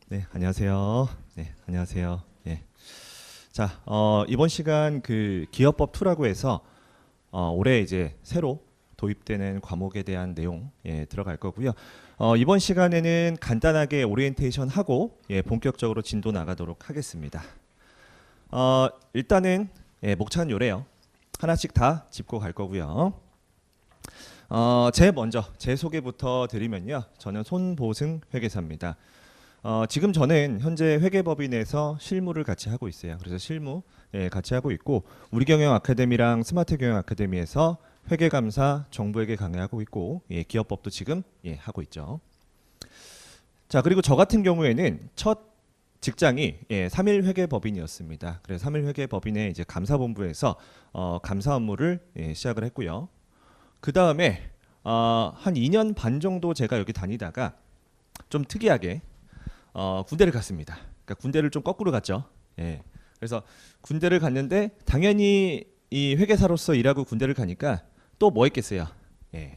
네, 안녕하세요. 네, 안녕하세요. 예. 자, 이번 시간 그 기업법 2라고 해서 올해 이제 새로 도입되는 과목에 대한 내용 들어갈 거고요. 이번 시간에는 간단하게 오리엔테이션 하고 본격적으로 진도 나가도록 하겠습니다. 일단은 목차는 요래요. 하나씩 다 짚고 갈 거고요. 제 소개부터 드리면요. 저는 손보승 회계사입니다. 지금 저는 현재 회계법인에서 실무를 같이 하고 있어요. 그래서 실무 같이 하고 있고 우리 경영 아카데미랑 스마트 경영 아카데미에서 회계감사, 정부회계 강의하고 있고 기업법도 지금 하고 있죠. 자, 그리고 저 같은 경우에는 첫 직장이 3일 회계법인이었습니다. 그래서 3일 회계법인의 이제 감사본부에서 감사 업무를 시작을 했고요. 그 다음에 한 2년 반 정도 제가 여기 다니다가 좀 특이하게 군대를 갔습니다. 그러니까 군대를 좀 거꾸로 갔죠. 그래서 군대를 갔는데 당연히 이 회계사로서 일하고 군대를 가니까 또 뭐 했겠어요?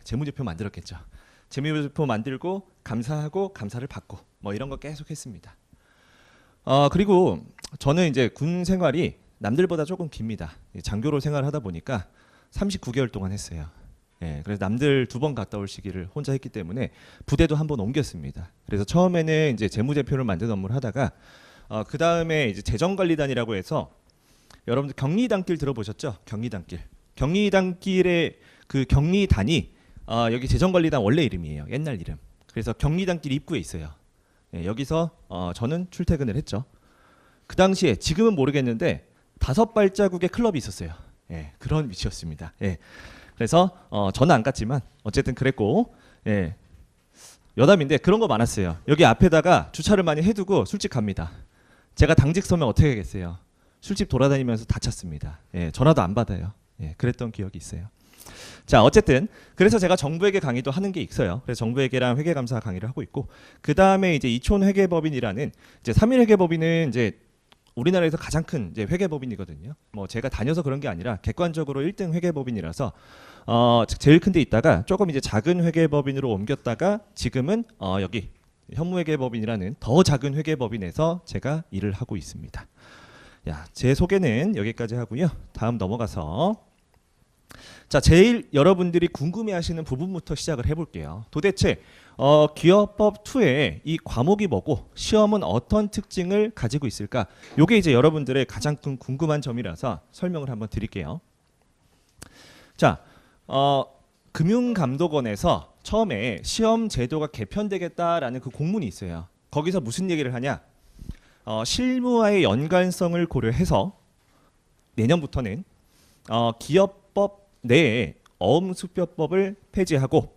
재무제표 만들었겠죠. 재무제표 만들고 감사하고 감사를 받고 뭐 이런 거 계속 했습니다. 그리고 저는 이제 군 생활이 남들보다 조금 깁니다. 장교로 생활하다 보니까 39개월 동안 했어요. 그래서 남들 2번 갔다 올 시기를 혼자 했기 때문에 부대도 한 번 옮겼습니다. 그래서 처음에는 이제 재무제표를 만드는 업무를 하다가 그 다음에 이제 재정관리단이라고 해서 여러분들 경리단길 들어보셨죠? 경리단길. 경리단길의 그 경리단이 여기 재정관리단 원래 이름이에요. 옛날 이름. 그래서 경리단길 입구에 있어요. 여기서 저는 출퇴근을 했죠. 그 당시에 지금은 모르겠는데 5발자국의 클럽이 있었어요. 그런 위치였습니다. 그래서 저는 안 갔지만 어쨌든 그랬고 여담인데 그런 거 많았어요. 여기 앞에다가 주차를 많이 해두고 술집 갑니다. 제가 당직 서면 어떻게 하겠어요? 술집 돌아다니면서 다 찾습니다. 전화도 안 받아요. 그랬던 기억이 있어요. 자, 어쨌든 그래서 제가 정부회계 강의도 하는 게 있어요. 그래서 정부회계랑 회계감사 강의를 하고 있고 그 다음에 이제 이촌회계법인이라는 이제 3일 회계법인은 이제 우리나라에서 가장 큰 이제 회계법인이거든요. 뭐 제가 다녀서 그런 게 아니라 객관적으로 1등 회계법인이라서 제일 큰 데 있다가 조금 이제 작은 회계법인으로 옮겼다가 지금은 여기 현무회계법인이라는 더 작은 회계법인에서 제가 일을 하고 있습니다. 제 소개는 여기까지 하고요. 다음 넘어가서 자, 제일 여러분들이 궁금해하시는 부분부터 시작을 해볼게요. 도대체 기업법 2의 이 과목이 뭐고 시험은 어떤 특징을 가지고 있을까? 이게 이제 여러분들의 가장 큰 궁금한 점이라서 설명을 한번 드릴게요. 자, 금융감독원에서 처음에 시험 제도가 개편되겠다라는 그 공문이 있어요. 거기서 무슨 얘기를 하냐? 실무와의 연관성을 고려해서 내년부터는 기업법 내에 어음수표법을 폐지하고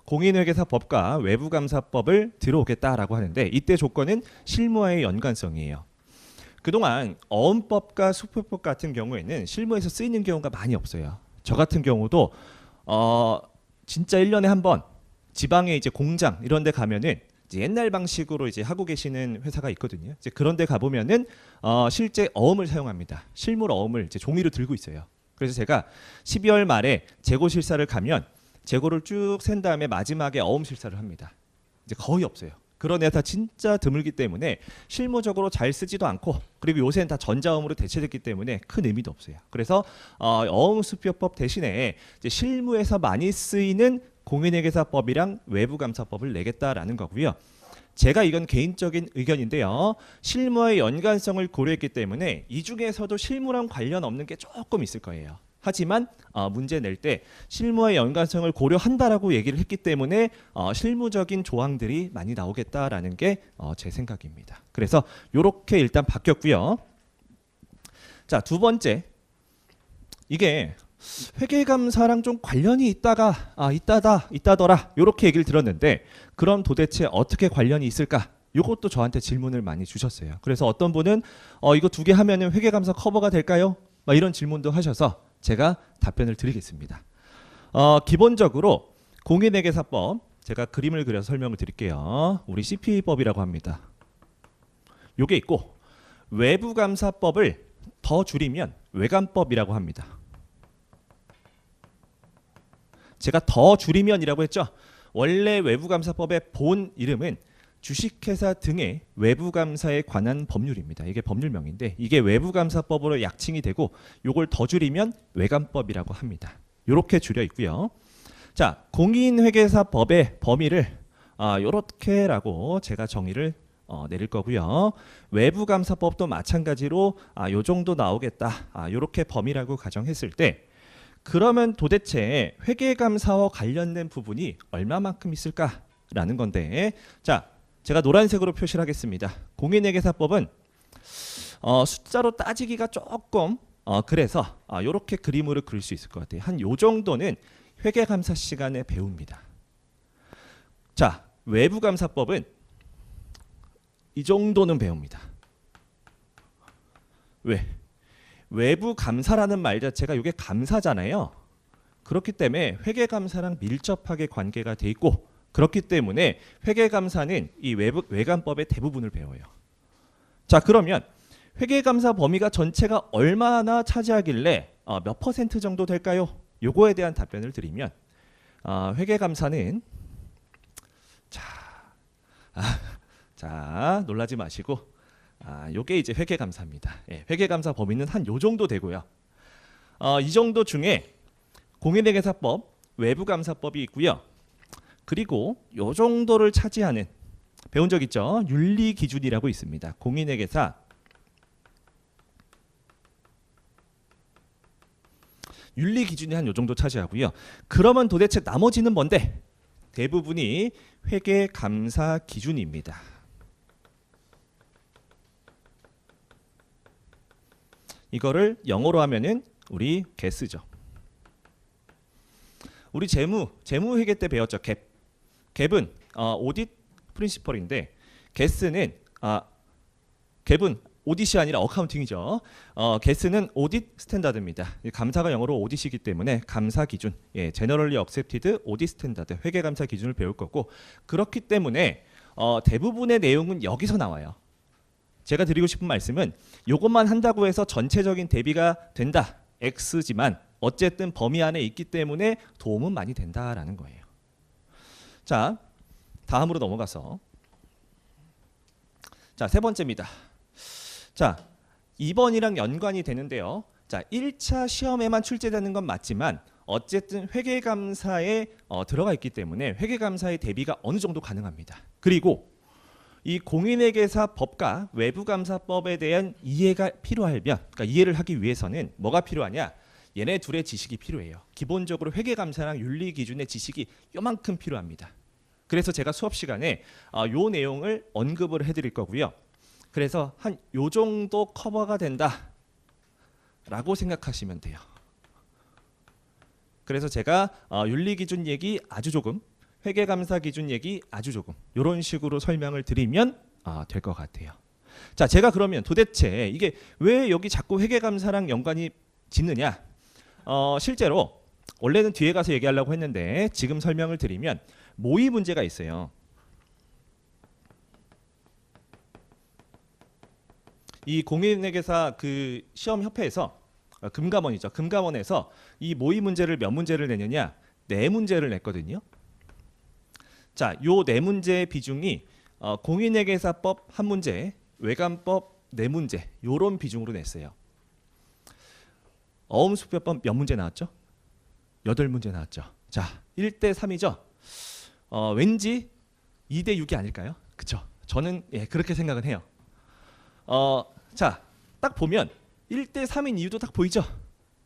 공인회계사법과 외부감사법을 들어오겠다라고 하는데 이때 조건은 실무와의 연관성이에요. 그동안 어음법과 수표법 같은 경우에는 실무에서 쓰이는 경우가 많이 없어요. 저 같은 경우도 진짜 1년에 한 번 지방에 이제 공장 이런 데 가면은 이제 옛날 방식으로 이제 하고 계시는 회사가 있거든요. 이제 그런 데 가보면은 실제 어음을 사용합니다. 실물 어음을 이제 종이로 들고 있어요. 그래서 제가 12월 말에 재고 실사를 가면 재고를 쭉 센 다음에 마지막에 어음 실사를 합니다. 이제 거의 없어요. 그런 애가 진짜 드물기 때문에 실무적으로 잘 쓰지도 않고 그리고 요새는 다 전자어음으로 대체됐기 때문에 큰 의미도 없어요. 그래서 어음수표법 대신에 이제 실무에서 많이 쓰이는 공인회계사법이랑 외부감사법을 내겠다라는 거고요. 제가 이건 개인적인 의견인데요. 실무와의 연관성을 고려했기 때문에 이 중에서도 실무랑 관련 없는 게 조금 있을 거예요. 하지만 문제 낼 때 실무와의 연관성을 고려한다라고 얘기를 했기 때문에 실무적인 조항들이 많이 나오겠다라는 게 제 생각입니다. 그래서 이렇게 일단 바뀌었고요. 자, 두 번째, 이게 회계감사랑 좀 관련이 있다더라 이렇게 얘기를 들었는데 그럼 도대체 어떻게 관련이 있을까? 이것도 저한테 질문을 많이 주셨어요. 그래서 어떤 분은 이거 2개 하면은 회계감사 커버가 될까요? 막 이런 질문도 하셔서 제가 답변을 드리겠습니다. 기본적으로 공인회계사법 제가 그림을 그려서 설명을 드릴게요. 우리 CPA법이라고 합니다. 요게 있고 외부감사법을 더 줄이면 외감법이라고 합니다. 제가 더 줄이면이라고 했죠. 원래 외부감사법의 본 이름은 주식회사 등의 외부감사에 관한 법률입니다. 이게 법률명인데 이게 외부감사법으로 약칭이 되고 요걸 더 줄이면 외감법이라고 합니다. 이렇게 줄여 있고요. 자, 공인회계사법의 범위를 요렇게라고 제가 정의를 내릴 거고요. 외부감사법도 마찬가지로 요 정도 나오겠다. 요렇게 범위라고 가정했을 때 그러면 도대체 회계감사와 관련된 부분이 얼마만큼 있을까라는 건데 자, 제가 노란색으로 표시를 하겠습니다. 공인회계사법은 숫자로 따지기가 조금 그래서 요렇게 그림으로 그릴 수 있을 것 같아요. 한 요 정도는 회계감사 시간에 배웁니다. 자, 외부감사법은 이 정도는 배웁니다. 왜? 외부감사라는 말 자체가 이게 감사잖아요. 그렇기 때문에 회계감사랑 밀접하게 관계가 돼 있고 그렇기 때문에 회계감사는 이 외감법의 대부분을 배워요. 자, 그러면 회계감사 범위가 전체가 얼마나 차지하길래 몇 퍼센트 정도 될까요? 요거에 대한 답변을 드리면 회계감사는 자, 놀라지 마시고 요게 이제 회계감사입니다. 예, 회계감사 범위는 한 요 정도 되고요. 이 정도 중에 공인회계사법, 외부감사법이 있고요. 그리고 요 정도를 차지하는 배운 적 있죠? 윤리기준이라고 있습니다. 공인회계사 윤리기준이 한 요 정도 차지하고요. 그러면 도대체 나머지는 뭔데? 대부분이 회계감사 기준입니다. 이거를 영어로 하면은 우리 갭쓰죠. 우리 재무회계 때 배웠죠. 갭은 오딧 프린시펄인데 갭은 오딧이 아니라 어카운팅이죠. 갭은 오딧 스탠다드입니다. 감사가 영어로 오딧이기 때문에 감사 기준, 제너럴리 억셉티드 오딧 스탠다드 회계 감사 기준을 배울 거고 그렇기 때문에 대부분의 내용은 여기서 나와요. 제가 드리고 싶은 말씀은 이것만 한다고 해서 전체적인 대비가 된다 X지만 어쨌든 범위 안에 있기 때문에 도움은 많이 된다라는 거예요. 자, 다음으로 넘어가서 자, 세 번째입니다. 자, 2번이랑 연관이 되는데요. 자, 1차 시험에만 출제되는 건 맞지만 어쨌든 회계감사에 들어가 있기 때문에 회계감사의 대비가 어느 정도 가능합니다. 그리고 이 공인회계사법과 외부감사법에 대한 이해가 필요하면 그러니까 이해를 하기 위해서는 뭐가 필요하냐? 얘네 둘의 지식이 필요해요. 기본적으로 회계감사랑 윤리기준의 지식이 요만큼 필요합니다. 그래서 제가 수업 시간에 요 내용을 언급을 해드릴 거고요. 그래서 한 요 정도 커버가 된다라고 생각하시면 돼요. 그래서 제가 윤리기준 얘기 아주 조금, 회계감사 기준 얘기 아주 조금 이런 식으로 설명을 드리면 될 것 같아요. 자, 제가 그러면 도대체 이게 왜 여기 자꾸 회계감사랑 연관이 짓느냐? 실제로 원래는 뒤에 가서 얘기하려고 했는데 지금 설명을 드리면 모의 문제가 있어요. 이 공인회계사 그 시험협회에서 금감원이죠. 금감원에서 이 모의 문제를 몇 문제를 내느냐? 4문제를 냈거든요. 자, 요 4문제의 비중이 공인회계사법 1문제, 외감법 4문제 요런 비중으로 냈어요. 어음수표법 몇 문제 나왔죠? 8문제 나왔죠. 자, 1대 3이죠. 왠지 2대 6이 아닐까요? 그쵸? 저는 그렇게 생각은 해요. 자, 딱 보면 1대 3인 이유도 딱 보이죠?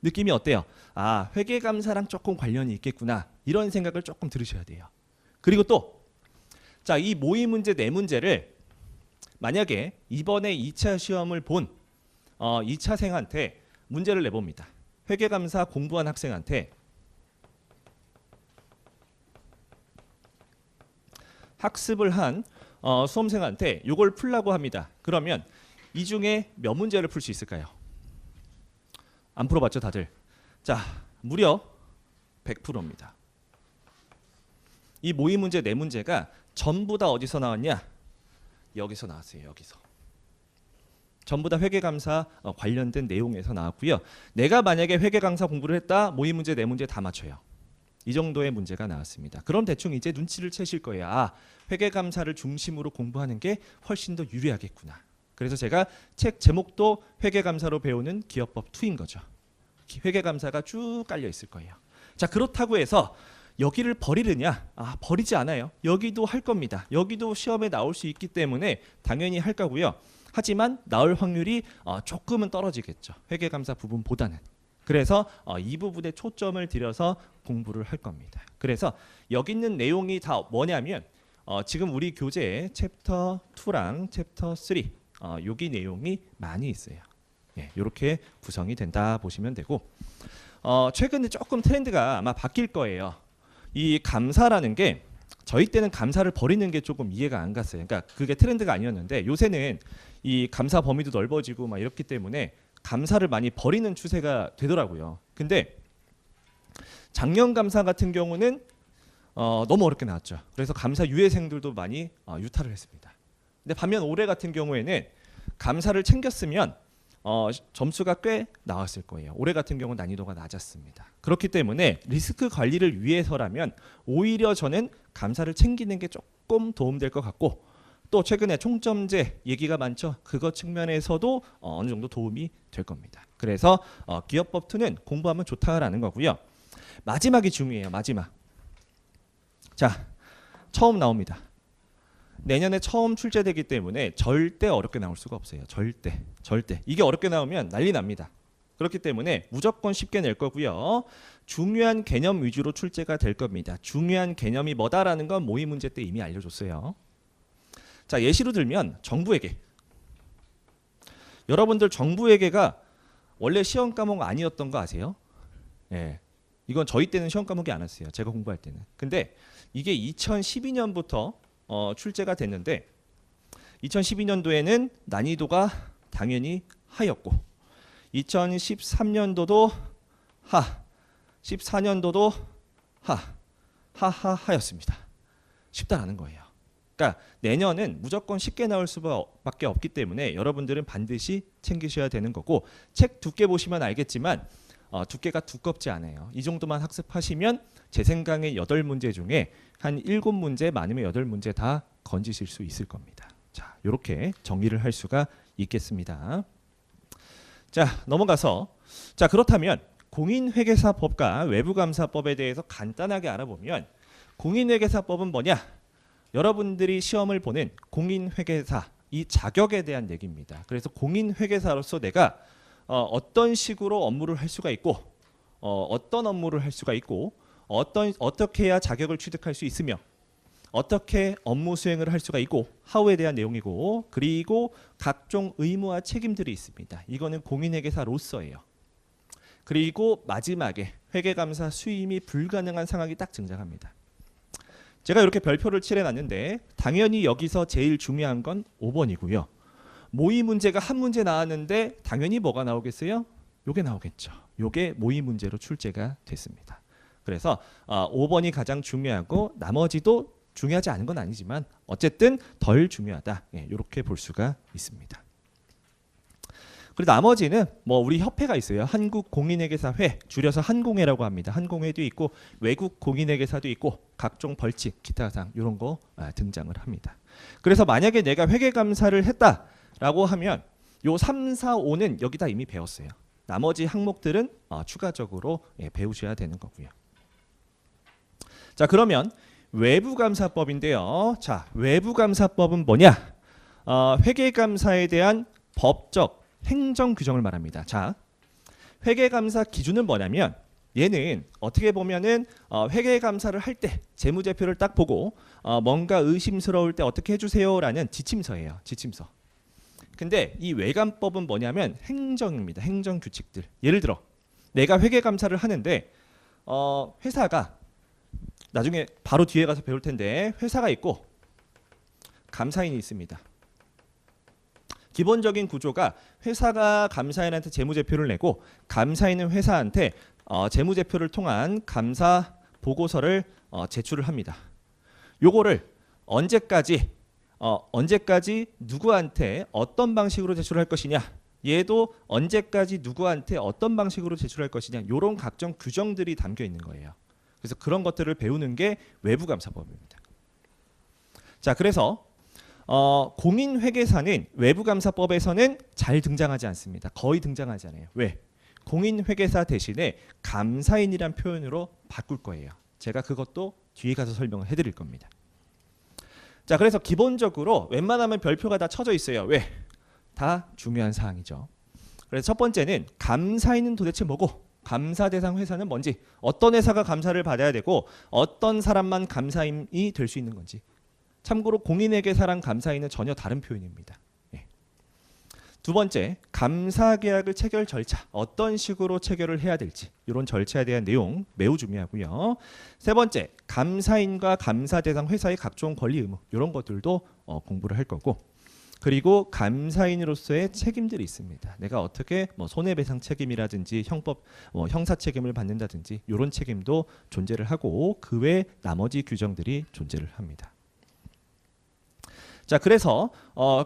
느낌이 어때요? 아, 회계감사랑 조금 관련이 있겠구나 이런 생각을 조금 들으셔야 돼요. 그리고 또 자, 이 모의 문제 4문제를 만약에 이번에 2차 시험을 본 2차생한테 문제를 내봅니다. 회계감사 공부한 학생한테 학습을 한 수험생한테 이걸 풀라고 합니다. 그러면 이 중에 몇 문제를 풀 수 있을까요? 안 풀어봤죠, 다들? 자, 무려 100%입니다. 이 모의 문제 4문제가 전부 다 어디서 나왔냐? 여기서 나왔어요. 여기서. 전부 다 회계감사 관련된 내용에서 나왔고요. 내가 만약에 회계감사 공부를 했다, 모의 문제 4문제 다 맞춰요. 이 정도의 문제가 나왔습니다. 그럼 대충 이제 눈치를 채실 거예요. 아, 회계감사를 중심으로 공부하는 게 훨씬 더 유리하겠구나. 그래서 제가 책 제목도 회계감사로 배우는 기업법 2인 거죠. 회계감사가 쭉 깔려 있을 거예요. 자, 그렇다고 해서 여기를 버리느냐? 아, 버리지 않아요. 여기도 할 겁니다. 여기도 시험에 나올 수 있기 때문에 당연히 할 거고요. 하지만 나올 확률이 조금은 떨어지겠죠. 회계감사 부분보다는. 그래서 이 부분에 초점을 들여서 공부를 할 겁니다. 그래서 여기 있는 내용이 다 뭐냐면 지금 우리 교재에 챕터 2랑 챕터 3 여기 내용이 많이 있어요. 예, 이렇게 구성이 된다 보시면 되고 최근에 조금 트렌드가 아마 바뀔 거예요. 이 감사라는 게 저희 때는 감사를 버리는 게 조금 이해가 안 갔어요. 그러니까 그게 트렌드가 아니었는데 요새는 이 감사 범위도 넓어지고 막 이렇기 때문에 감사를 많이 버리는 추세가 되더라고요. 근데 작년 감사 같은 경우는 너무 어렵게 나왔죠. 그래서 감사 유예생들도 많이 유탈을 했습니다. 근데 반면 올해 같은 경우에는 감사를 챙겼으면 점수가 꽤 나왔을 거예요. 올해 같은 경우는 난이도가 낮았습니다. 그렇기 때문에 리스크 관리를 위해서라면 오히려 저는 감사를 챙기는 게 조금 도움될 것 같고 또 최근에 총점제 얘기가 많죠. 그것 측면에서도 어느 정도 도움이 될 겁니다. 그래서 기업법 2는 공부하면 좋다라는 거고요. 마지막이 중요해요. 마지막. 자, 처음 나옵니다. 내년에 처음 출제되기 때문에 절대 어렵게 나올 수가 없어요. 절대. 이게 어렵게 나오면 난리 납니다. 그렇기 때문에 무조건 쉽게 낼 거고요. 중요한 개념 위주로 출제가 될 겁니다. 중요한 개념이 뭐다라는 건 모의 문제 때 이미 알려줬어요. 자, 예시로 들면 정부회계. 여러분들 정부회계가 원래 시험 과목 아니었던 거 아세요? 예. 이건 저희 때는 시험 과목이 안 왔어요. 제가 공부할 때는. 근데 이게 2012년부터 출제가 됐는데 2012년도에는 난이도가 당연히 하였고 2013년도도 하, 14년도도 하였습니다. 쉽다라는 거예요. 그러니까 내년은 무조건 쉽게 나올 수밖에 없기 때문에 여러분들은 반드시 챙기셔야 되는 거고 책 두께 보시면 알겠지만 두께가 두껍지 않아요. 이 정도만 학습하시면 제 생각에 8문제 중에 한 7문제 많으면 8문제 다 건지실 수 있을 겁니다. 자, 이렇게 정리를 할 수가 있겠습니다. 자, 넘어가서 자, 그렇다면 공인회계사법과 외부감사법에 대해서 간단하게 알아보면 공인회계사법은 뭐냐? 여러분들이 시험을 보는 공인회계사 이 자격에 대한 얘기입니다. 그래서 공인회계사로서 내가 어떤 식으로 업무를 할 수가 있고 어떤 업무를 할 수가 있고 어떻게 해야 자격을 취득할 수 있으며 어떻게 업무 수행을 할 수가 있고 하우에 대한 내용이고 그리고 각종 의무와 책임들이 있습니다. 이거는 공인회계사로서예요. 그리고 마지막에 회계감사 수임이 불가능한 상황이 딱 등장합니다. 제가 이렇게 별표를 칠해놨는데 당연히 여기서 제일 중요한 건 5번이고요. 모의 문제가 한 문제 나왔는데 당연히 뭐가 나오겠어요? 요게 나오겠죠. 요게 모의 문제로 출제가 됐습니다. 그래서 5번이 가장 중요하고 나머지도 중요하지 않은 건 아니지만 어쨌든 덜 중요하다. 예, 이렇게 볼 수가 있습니다. 그리고 나머지는 뭐 우리 협회가 있어요. 한국공인회계사회 줄여서 한공회라고 합니다. 한공회도 있고 외국 공인회계사도 있고 각종 벌칙 기타 사항 이런 거 등장을 합니다. 그래서 만약에 내가 회계감사를 했다라고 하면 요 3, 4, 5는 여기다 이미 배웠어요. 나머지 항목들은 추가적으로 배우셔야 되는 거고요. 자, 그러면 외부감사법인데요. 자, 외부감사법은 뭐냐? 회계감사에 대한 법적 행정 규정을 말합니다. 자, 회계감사 기준은 뭐냐면 얘는 어떻게 보면은 회계감사를 할 때 재무제표를 딱 보고 뭔가 의심스러울 때 어떻게 해주세요라는 지침서예요. 지침서. 근데 이 외감법은 뭐냐면 행정입니다. 행정 규칙들. 예를 들어 내가 회계감사를 하는데 회사가 나중에 바로 뒤에 가서 배울 텐데 회사가 있고 감사인이 있습니다. 기본적인 구조가 회사가 감사인한테 재무제표를 내고 감사인은 회사한테 재무제표를 통한 감사 보고서를 제출을 합니다. 요거를 언제까지 누구한테 어떤 방식으로 제출할 것이냐, 얘도 언제까지 누구한테 어떤 방식으로 제출할 것이냐, 요런 각종 규정들이 담겨 있는 거예요. 그래서 그런 것들을 배우는 게 외부감사법입니다. 자, 그래서 공인회계사는 외부감사법에서는 잘 등장하지 않습니다. 거의 등장하지 않아요. 왜? 공인회계사 대신에 감사인이란 표현으로 바꿀 거예요. 제가 그것도 뒤에 가서 설명을 해드릴 겁니다. 자, 그래서 기본적으로 웬만하면 별표가 다 쳐져 있어요. 왜? 다 중요한 사항이죠. 그래서 첫 번째는 감사인은 도대체 뭐고, 감사 대상 회사는 뭔지, 어떤 회사가 감사를 받아야 되고 어떤 사람만 감사인이 될 수 있는 건지. 참고로 공인회계사랑 감사인은 전혀 다른 표현입니다. 예. 두 번째, 감사 계약을 체결 절차, 어떤 식으로 체결을 해야 될지, 이런 절차에 대한 내용 매우 중요하고요. 세 번째, 감사인과 감사 대상 회사의 각종 권리 의무, 이런 것들도 공부를 할 거고, 그리고 감사인으로서의 책임들이 있습니다. 내가 어떻게 손해배상 책임이라든지 형법 형사 책임을 받는다든지 이런 책임도 존재를 하고, 그 외 나머지 규정들이 존재를 합니다. 자, 그래서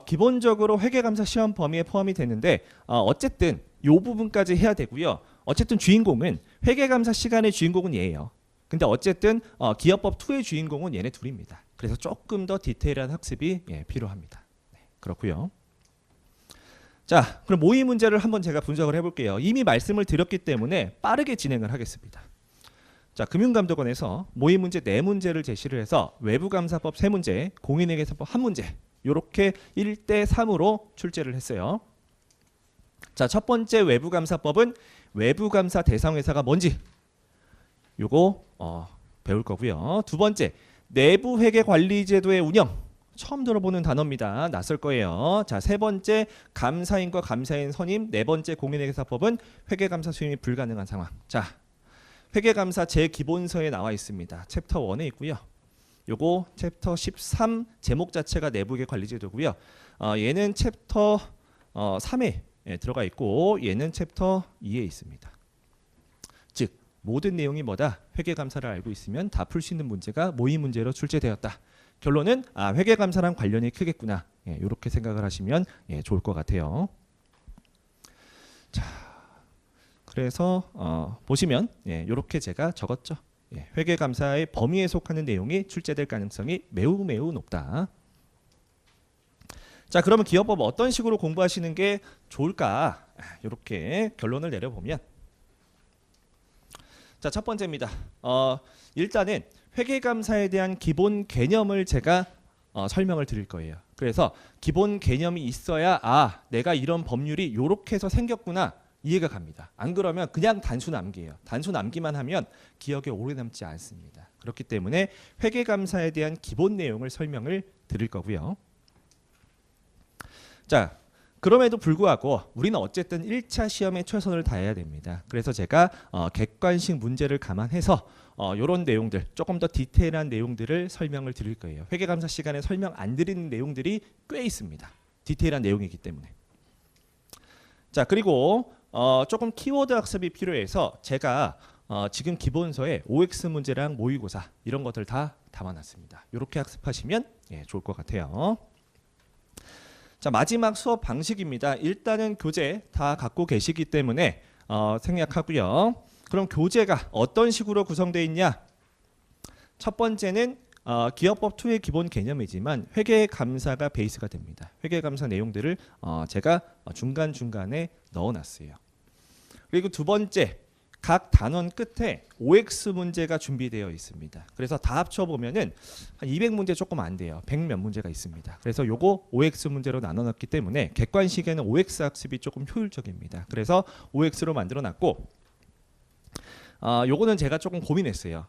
기본적으로 회계감사 시험 범위에 포함이 되는데 어쨌든 이 부분까지 해야 되고요. 어쨌든 주인공은 회계감사 시간의 주인공은 얘예요. 근데 어쨌든 기업법 2의 주인공은 얘네 둘입니다. 그래서 조금 더 디테일한 학습이 필요합니다. 네, 그렇고요. 자, 그럼 모의 문제를 한번 제가 분석을 해볼게요. 이미 말씀을 드렸기 때문에 빠르게 진행을 하겠습니다. 자, 금융감독원에서 모의 문제 4문제를 제시를 해서 외부감사법 3문제, 공인회계사법 1문제 이렇게 1대 3으로 출제를 했어요. 자, 첫 번째 외부감사법은 외부감사 대상회사가 뭔지 요거 배울 거고요. 두 번째, 내부회계관리제도의 운영, 처음 들어보는 단어입니다. 낯설 거예요. 자, 세 번째, 감사인과 감사인 선임, 네 번째 공인회계사법은 회계감사 수임이 불가능한 상황. 자, 회계감사 제기본서에 나와 있습니다. 챕터 1에 있고요. 요거 챕터 13 제목 자체가 내부회계 관리제도고요. 얘는 챕터 3에 들어가 있고 얘는 챕터 2에 있습니다. 즉 모든 내용이 뭐다? 회계감사를 알고 있으면 다 풀 수 있는 문제가 모의 문제로 출제되었다. 결론은 회계감사랑 관련이 크겠구나. 이렇게 생각을 하시면 좋을 것 같아요. 자, 그래서 보시면 이렇게 제가 적었죠. 회계감사의 범위에 속하는 내용이 출제될 가능성이 매우 높다. 자, 그러면 기업법 어떤 식으로 공부하시는 게 좋을까? 이렇게 결론을 내려보면, 자, 첫 번째입니다. 일단은 회계감사에 대한 기본 개념을 제가 설명을 드릴 거예요. 그래서 기본 개념이 있어야 내가 이런 법률이 이렇게 해서 생겼구나 이해가 갑니다. 안 그러면 그냥 단순 암기예요. 단순 암기만 하면 기억에 오래 남지 않습니다. 그렇기 때문에 회계감사에 대한 기본 내용을 설명을 드릴 거고요. 자, 그럼에도 불구하고 우리는 어쨌든 1차 시험에 최선을 다해야 됩니다. 그래서 제가 객관식 문제를 감안해서 이런 내용들, 조금 더 디테일한 내용들을 설명을 드릴 거예요. 회계감사 시간에 설명 안 드리는 내용들이 꽤 있습니다. 디테일한 내용이기 때문에. 자, 그리고 조금 키워드 학습이 필요해서 제가 지금 기본서에 OX 문제랑 모의고사 이런 것들 다 담아놨습니다. 이렇게 학습하시면 좋을 것 같아요. 자, 마지막 수업 방식입니다. 일단은 교재 다 갖고 계시기 때문에 생략하고요. 그럼 교재가 어떤 식으로 구성되어 있냐? 첫 번째는 기업법 2의 기본 개념이지만 회계감사가 베이스가 됩니다. 회계감사 내용들을 제가 중간중간에 넣어놨어요. 그리고 두 번째, 각 단원 끝에 OX 문제가 준비되어 있습니다. 그래서 다 합쳐보면은 한 200문제 조금 안 돼요. 100몇 문제가 있습니다. 그래서 요거 OX 문제로 나눠놨기 때문에 객관식에는 OX 학습이 조금 효율적입니다. 그래서 OX로 만들어놨고, 요거는 제가 조금 고민했어요.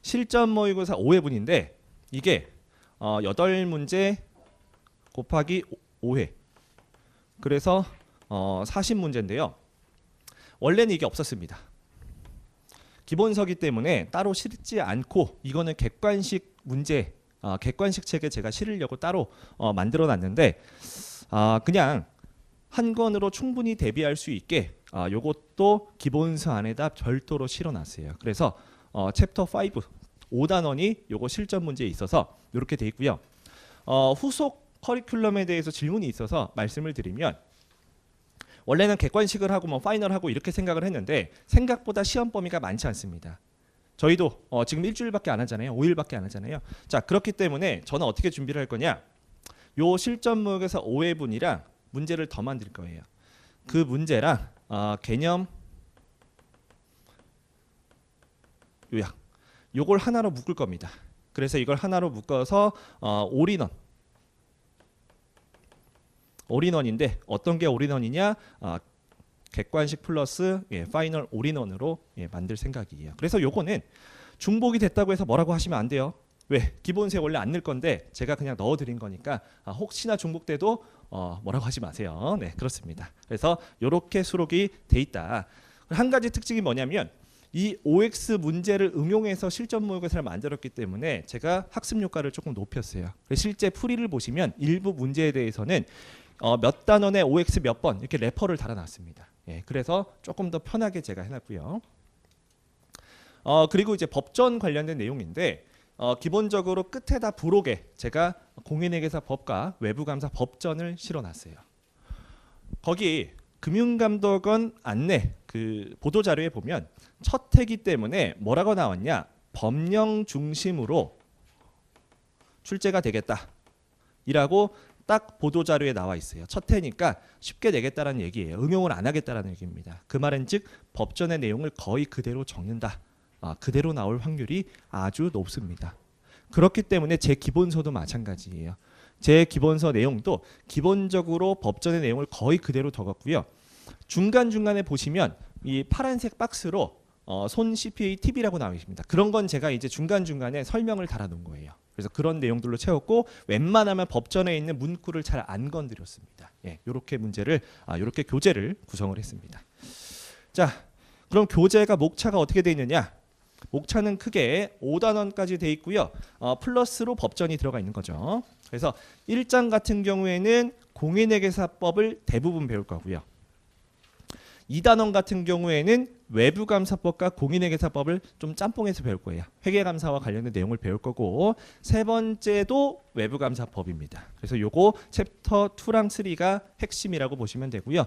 실전 모의고사 5회분인데 이게 8문제 곱하기 5회, 그래서 40문제인데요. 원래는 이게 없었습니다. 기본서기 때문에 따로 실지 않고 이거는 객관식 문제, 객관식 책에 제가 실으려고 따로 만들어 놨는데 그냥 한 권으로 충분히 대비할 수 있게 요것도 기본서 안에다 별도로 실어 놨어요. 그래서 챕터 5 5단원이 요거 실전 문제에 있어서 이렇게 돼 있고요. 후속 커리큘럼에 대해서 질문이 있어서 말씀을 드리면, 원래는 객관식을 하고 파이널하고 이렇게 생각을 했는데 생각보다 시험 범위가 많지 않습니다. 저희도 지금 일주일밖에 안 하잖아요. 5일밖에 안 하잖아요. 자, 그렇기 때문에 저는 어떻게 준비를 할 거냐? 요 실전 모의고사 5회분이랑 문제를 더 만들 거예요. 그 문제랑 개념 요약 요걸 하나로 묶을 겁니다. 그래서 이걸 하나로 묶어서 올인원인데 어떤 게 올인원이냐? 객관식 플러스 파이널 올인원으로 만들 생각이에요. 그래서 요거는 중복이 됐다고 해서 뭐라고 하시면 안 돼요. 왜? 기본세 원래 안 넣을 건데 제가 그냥 넣어드린 거니까 혹시나 중복돼도 뭐라고 하지 마세요. 네, 그렇습니다. 그래서 이렇게 수록이 돼 있다. 한 가지 특징이 뭐냐면 이 OX 문제를 응용해서 실전 모의고사를 만들었기 때문에 제가 학습 효과를 조금 높였어요. 실제 풀이를 보시면 일부 문제에 대해서는 몇 단원에 OX 몇 번 이렇게 레퍼를 달아놨습니다. 예, 그래서 조금 더 편하게 제가 해놨고요. 그리고 이제 법전 관련된 내용인데 기본적으로 끝에다 부록에 제가 공인회계사 법과 외부감사 법전을 실어놨어요. 거기 금융감독원 안내 그 보도자료에 보면 첫 해기 때문에 뭐라고 나왔냐? 법령 중심으로 출제가 되겠다 이라고 딱 보도자료에 나와 있어요. 첫 해니까 쉽게 내겠다라는 얘기예요. 응용을 안 하겠다라는 얘기입니다. 그 말은 즉 법전의 내용을 거의 그대로 적는다. 그대로 나올 확률이 아주 높습니다. 그렇기 때문에 제 기본서도 마찬가지예요. 제 기본서 내용도 기본적으로 법전의 내용을 거의 그대로 적었고요. 중간중간에 보시면 이 파란색 박스로 손 CPA 팁이라고 나와 있습니다. 그런 건 제가 이제 중간중간에 설명을 달아놓은 거예요. 그래서 그런 내용들로 채웠고 웬만하면 법전에 있는 문구를 잘 안 건드렸습니다. 예, 이렇게 문제를 이렇게 교재를 구성을 했습니다. 자, 그럼 교재가 목차가 어떻게 되어 있느냐? 목차는 크게 5단원까지 돼 있고요. 플러스로 법전이 들어가 있는 거죠. 그래서 1장 같은 경우에는 공인회계사법을 대부분 배울 거고요. 2단원 같은 경우에는 외부감사법과 공인회계사법을 좀 짬뽕해서 배울 거예요. 회계감사와 관련된 내용을 배울 거고 세 번째도 외부감사법입니다. 그래서 요거 챕터 2랑 3가 핵심이라고 보시면 되고요.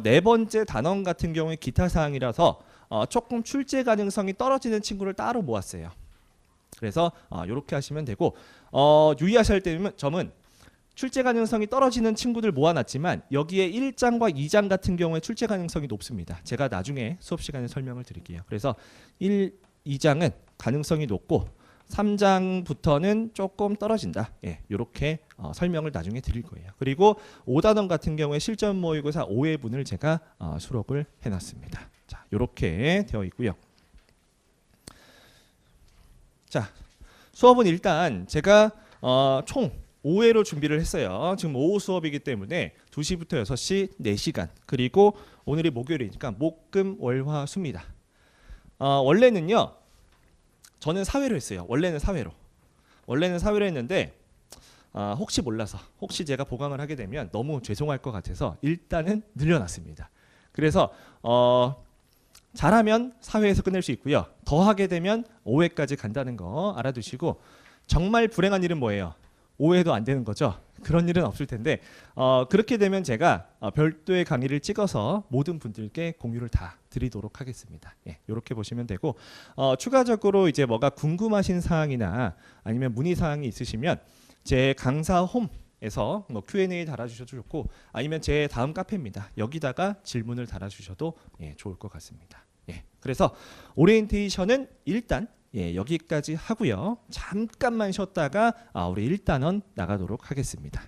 네 번째 단원 같은 경우에 기타 사항이라서 조금 출제 가능성이 떨어지는 친구를 따로 모았어요. 그래서 이렇게 하시면 되고 유의하셔야 될 점은 출제 가능성이 떨어지는 친구들 모아놨지만 여기에 1장과 2장 같은 경우에 출제 가능성이 높습니다. 제가 나중에 수업 시간에 설명을 드릴게요. 그래서 2장은 가능성이 높고 3장부터는 조금 떨어진다. 예, 이렇게 설명을 나중에 드릴 거예요. 그리고 5단원 같은 경우에 실전 모의고사 5회분을 제가 수록을 해놨습니다. 자, 이렇게 되어 있고요. 자, 수업은 일단 제가 총 5회로 준비를 했어요. 지금 오후 수업이기 때문에 2시부터 6시 4시간 그리고 오늘이 목요일이니까 목, 금, 월, 화, 수입니다. 원래는요. 저는 4회로 했어요. 원래는 4회로 했는데 혹시 몰라서 혹시 제가 보강을 하게 되면 너무 죄송할 것 같아서 일단은 늘려놨습니다. 그래서 잘하면 4회에서 끝낼 수 있고요. 더 하게 되면 5회까지 간다는 거 알아두시고 정말 불행한 일은 뭐예요? 5회도 안 되는 거죠. 그런 일은 없을 텐데 그렇게 되면 제가 별도의 강의를 찍어서 모든 분들께 공유를 다 드리도록 하겠습니다. 예, 이렇게 보시면 되고 추가적으로 이제 뭐가 궁금하신 사항이나 아니면 문의 사항이 있으시면 제 강사 홈에서 뭐 Q&A 달아주셔도 좋고 아니면 제 다음 카페입니다. 여기다가 질문을 달아주셔도 좋을 것 같습니다. 예, 그래서 오리엔테이션은 일단 여기까지 하고요. 잠깐만 쉬었다가 우리 1단원 나가도록 하겠습니다.